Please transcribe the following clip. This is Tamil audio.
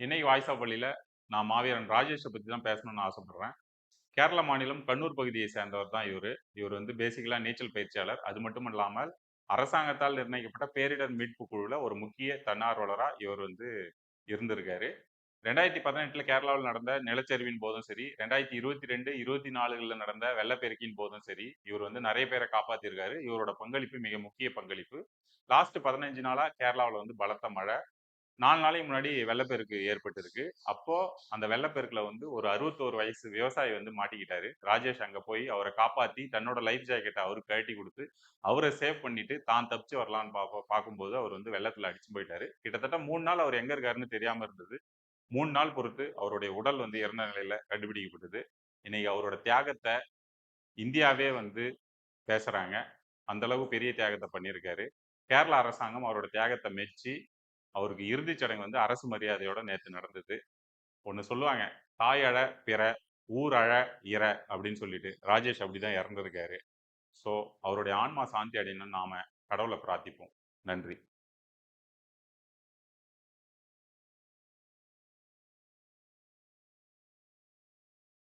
இன்னைக்கு வாய்ஸ் ஆஃப் வழியில நான் மாவீரன் ராஜேஷை பத்தி தான் பேசணும்னு ஆசைப்படுறேன். கேரள மாநிலம் கண்ணூர் பகுதியை சேர்ந்தவர் தான் இவரு. இவர் வந்து பேசிக்கலா நீச்சல் பயிற்சியாளர். அது மட்டும் இல்லாமல் அரசாங்கத்தால் நிர்ணயிக்கப்பட்ட பேரிடர் மீட்பு குழுல ஒரு முக்கிய தன்னார்வலரா இவர் வந்து இருந்திருக்காரு. 2018ல கேரளாவில் நடந்த நிலச்சரிவின் போதும் சரி, 2022, 24ல நடந்த வெள்ளப்பெருக்கின் போதும் சரி, இவர் வந்து நெறைய பேர காப்பாத்தியிருக்காரு. இவரோட பங்களிப்பு மிக முக்கிய பங்களிப்பு. லாஸ்ட் 15 நாளா கேரளாவுல வந்து பலத்த மழை. 4 நாளைக்கு முன்னாடி வெள்ளப்பெருக்கு ஏற்பட்டிருக்கு. அப்போ அந்த வெள்ளப்பெருக்குல வந்து ஒரு 61 வயசு விவசாயி வந்து மாட்டிக்கிட்டாரு. ராஜேஷ் அங்க போய் அவர காப்பாத்தி தன்னோட லைஃப் ஜாக்கெட்ட அவருக்கு கழட்டி குடுத்து, அவர சேவ் பண்ணிட்டு தான் தப்பிச்சு வரலான்னு பார்க்கும்போது அவர் வந்து வெள்ளத்துல அடிச்சு போயிட்டாரு. கிட்டத்தட்ட 3 நாள் அவர் எங்க இருக்காருன்னு தெரியாம இருந்தது. 3 நாள் பொறுத்து அவருடைய உடல் வந்து இறந்த நிலையில கண்டுபிடிக்கப்பட்டது. இன்னைக்கு அவரோட தியாகத்த இந்தியாவே வந்து பேசுறாங்க. அந்த அளவு பெரிய தியாகத்த பண்ணியிருக்காரு. கேரளா அரசாங்கம் அவரோட தியாகத்த மெச்சி அவருக்கு இறுதிச் சடங்கு வந்து அரசு மரியாதையோட நேத்து நடந்தது. ஒண்ணு சொல்லுவாங்க, "தாய் அழ பிற, ஊர் அழ இற" அப்படின்னு சொல்லிட்டு. ராஜேஷ் அப்படிதான் இறந்திருக்காரு. ஸோ அவருடைய ஆன்மா சாந்தி அடையணும்னு நாம கடவுள பிரார்த்திப்போம். நன்றி.